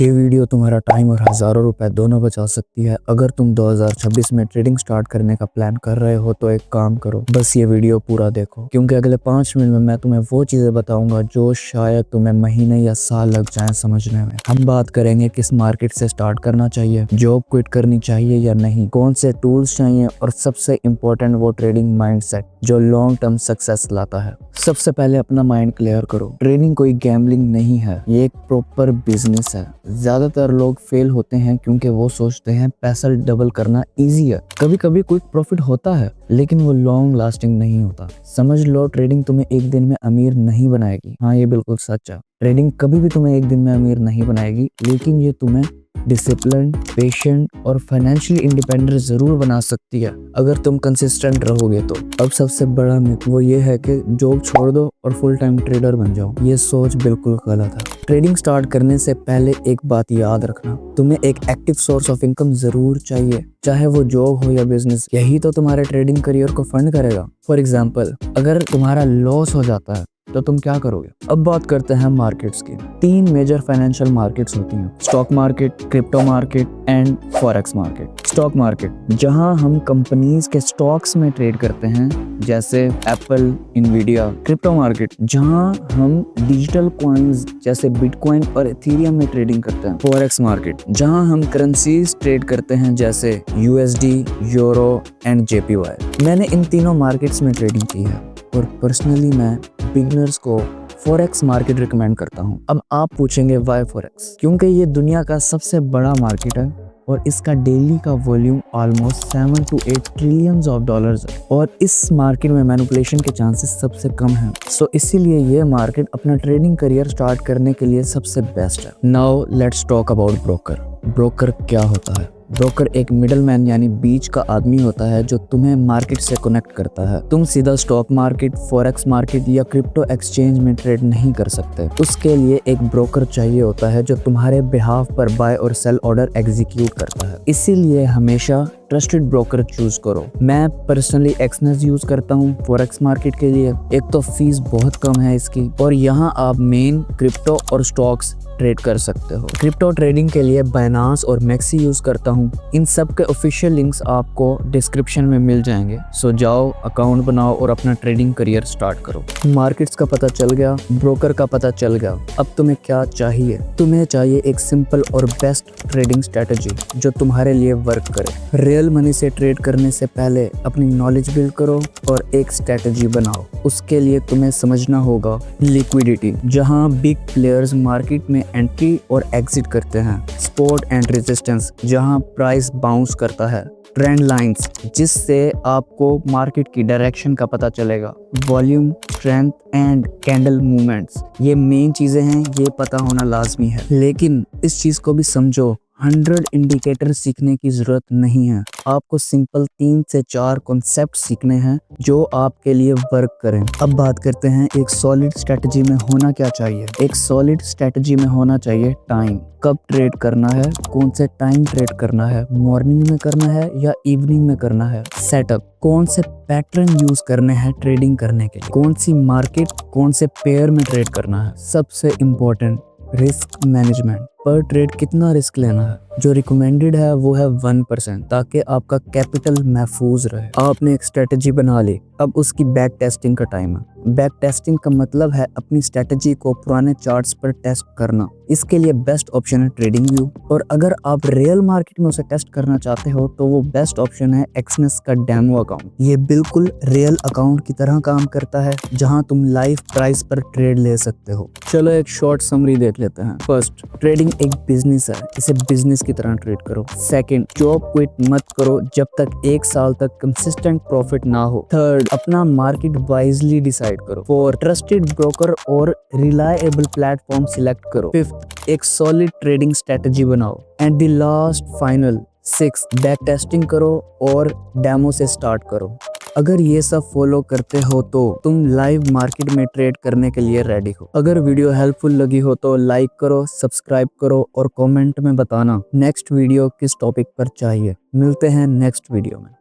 ये वीडियो तुम्हारा टाइम और हज़ारों रुपए दोनों बचा सकती है। अगर तुम 2026 में ट्रेडिंग स्टार्ट करने का प्लान कर रहे हो तो एक काम करो, बस ये वीडियो पूरा देखो, क्योंकि अगले 5 मिनट में मैं तुम्हें वो चीज़ें बताऊंगा जो शायद तुम्हें महीने या साल लग जाए समझने में। हम बात करेंगे किस मार्केट से स्टार्ट करना चाहिए, जॉब क्विट करनी चाहिए या नहीं, कौन से टूल्स चाहिए और सबसे इम्पोर्टेंट वो ट्रेडिंग माइंडसेट जो लॉन्ग टर्म सक्सेस लाता है। सबसे पहले अपना माइंड क्लियर करो। ट्रेडिंग कोई गैम्बलिंग नहीं है, ये एक प्रॉपर बिजनेस है। ज्यादातर लोग फेल होते हैं क्योंकि वो सोचते हैं पैसा डबल करना इजी है। कभी कभी क्विक प्रॉफिट होता है लेकिन वो लॉन्ग लास्टिंग नहीं होता। समझ लो, ट्रेडिंग तुम्हें एक दिन में अमीर नहीं बनाएगी। हाँ, ये बिल्कुल सच है। ट्रेडिंग कभी भी तुम्हें एक दिन में अमीर नहीं बनाएगी, लेकिन ये तुम्हें डिसिप्लिन, पेशेंट और फाइनेंशियली इंडिपेंडेंट जरूर बना सकती है अगर तुम कंसिस्टेंट रहोगे तो। अब सबसे बड़ा मिथ वो ये है कि जॉब छोड़ दो और फुल टाइम ट्रेडर बन जाओ। ये सोच बिल्कुल गलत है। ट्रेडिंग स्टार्ट करने से पहले एक बात याद रखना, तुम्हें एक एक्टिव सोर्स ऑफ इनकम जरूर चाहिए, चाहे वो जॉब हो या बिजनेस। यही तो तुम्हारे ट्रेडिंग करियर को फंड करेगा। फॉर एग्जाम्पल, अगर तुम्हारा लॉस हो जाता है तो तुम क्या करोगे? अब बात करते हैं मार्केट्स की। 3 मेजर फाइनेंशियल मार्केट्स होती हैं: stock market, crypto market and forex market. Stock market, जहां हम कंपनीज के स्टॉक्स में ट्रेड करते हैं जैसे एप्पल, इनवीडिया। क्रिप्टो मार्केट, जहां हम डिजिटल कॉइन्स जैसे बिटकॉइन और इथेरियम में ट्रेडिंग करते हैं। फॉरेक्स मार्केट, जहां हम करेंसीज ट्रेड करते हैं जैसे यूएसडी, यूरो एंड जेपीवाई। मैंने इन तीनों मार्केट्स में ट्रेडिंग की है और पर्सनली मैं बिगिनर्स को फॉरेक्स मार्केट रिकमेंड करता हूं। अब आप पूछेंगे व्हाई फॉरेक्स? क्योंकि ये दुनिया का सबसे बड़ा मार्केट है और इसका डेली का volume almost 7 to 8 trillions of dollars है और इस मार्केट में मैनिपुलेशन के चांसेस सबसे कम हैं। सो इसीलिए ये मार्केट अपना ट्रेडिंग करियर स्टार्ट करने के लिए सबसे बेस्ट है। Now let's talk about broker. Broker क्या होता है? ब्रोकर एक मिडलमैन यानी बीच का आदमी होता है जो तुम्हें मार्केट से कनेक्ट करता है। तुम सीधा स्टॉक मार्केट, फॉरेक्स मार्केट या क्रिप्टो एक्सचेंज में ट्रेड नहीं कर सकते। उसके लिए एक ब्रोकर चाहिए होता है जो तुम्हारे बिहाफ पर बाय और सेल ऑर्डर एग्जीक्यूट करता है। इसीलिए हमेशा ट्रस्टेड ब्रोकर चूज करो। मैं पर्सनली एक्सनेस यूज करता हूँ फॉरेक्स मार्केट के लिए। एक तो फीस बहुत कम है इसकी और यहाँ आप मेन क्रिप्टो और स्टॉक्स ट्रेड कर सकते हो। क्रिप्टो ट्रेडिंग के लिए बाइनांस और मैक्सी यूज करता हूँ। इन सब के ऑफिशियल लिंक्स आपको डिस्क्रिप्शन में मिल जाएंगे। सो जाओ, अकाउंट बनाओ और अपना ट्रेडिंग करियर स्टार्ट करो। मार्केट्स का पता चल गया, ब्रोकर का पता चल गया। अब तुम्हें क्या चाहिए? तुम्हें चाहिए एक सिंपल और बेस्ट ट्रेडिंग स्ट्रेटेजी जो तुम्हारे लिए वर्क करे। रियल मनी से ट्रेड करने से पहले अपनी नॉलेज बिल्ड करो और एक स्ट्रेटेजी बनाओ। उसके लिए तुम्हें समझना होगा लिक्विडिटी, जहां बिग प्लेयर्स मार्केट में एंट्री और एग्जिट करते हैं। सपोर्ट एंड रेजिस्टेंस, जहां प्राइस बाउंस करता है। ट्रेंड लाइंस, जिससे आपको मार्केट की डायरेक्शन का पता चलेगा। Volume, strength and candle movements, ये मेन चीजें हैं, ये पता होना लाजमी है। लेकिन इस चीज को भी समझो, 100 इंडिकेटर सीखने की जरूरत नहीं है। आपको सिंपल 3 से 4 कॉन्सेप्ट सीखने हैं जो आपके लिए वर्क करें। अब बात करते हैं एक सॉलिड स्ट्रेटजी में होना क्या चाहिए। एक सॉलिड स्ट्रेटजी में होना चाहिए टाइम। कब ट्रेड करना है, कौन से टाइम ट्रेड करना है, मॉर्निंग में करना है या इवनिंग में करना है। सेटअप, कौन से पैटर्न यूज करने हैं ट्रेडिंग करने के लिए, कौन सी मार्केट, कौन से पेयर में ट्रेड करना है। सबसे इम्पोर्टेंट, रिस्क मैनेजमेंट। पर ट्रेड कितना रिस्क लेना है? जो रिकमेंडेड है वो है 1%, ताकि आपका कैपिटल महफूज रहे। आपने एक स्ट्रेटजी बना ली, अब उसकी बैक टेस्टिंग का टाइम है। बैक टेस्टिंग का मतलब है अपनी स्ट्रेटजी को पुराने चार्ट्स पर टेस्ट करना। इसके लिए बेस्ट ऑप्शन है ट्रेडिंग व्यू, और अगर आप रियल मार्केट में उसे टेस्ट करना चाहते हो तो वो बेस्ट ऑप्शन है एक्सनेस का डेमो अकाउंट। ये बिल्कुल रियल अकाउंट की तरह काम करता है, जहां तुम लाइव प्राइस पर ट्रेड ले सकते हो। चलो एक शॉर्ट समरी देख लेते हैं। फर्स्ट, ट्रेडिंग एक बिजनेस है, इसे बिजनेस की तरह ट्रेड करो। सेकंड, जॉब क्विट मत करो जब तक 1 साल तक कंसिस्टेंट प्रॉफिट ना हो। थर्ड, अपना मार्केट वाइजली डिसाइड करो। फोर्थ, ट्रस्टेड ब्रोकर और रिलायबल प्लेटफॉर्म सिलेक्ट करो। फिफ्थ, एक सॉलिड ट्रेडिंग स्ट्रेटजी बनाओ। And the last final, 6, back testing करो और डेमो से स्टार्ट करो। अगर ये सब फॉलो करते हो तो तुम लाइव मार्केट में ट्रेड करने के लिए रेडी हो। अगर वीडियो हेल्पफुल लगी हो तो लाइक करो, सब्सक्राइब करो और कमेंट में बताना नेक्स्ट वीडियो किस टॉपिक पर चाहिए। मिलते हैं नेक्स्ट वीडियो में।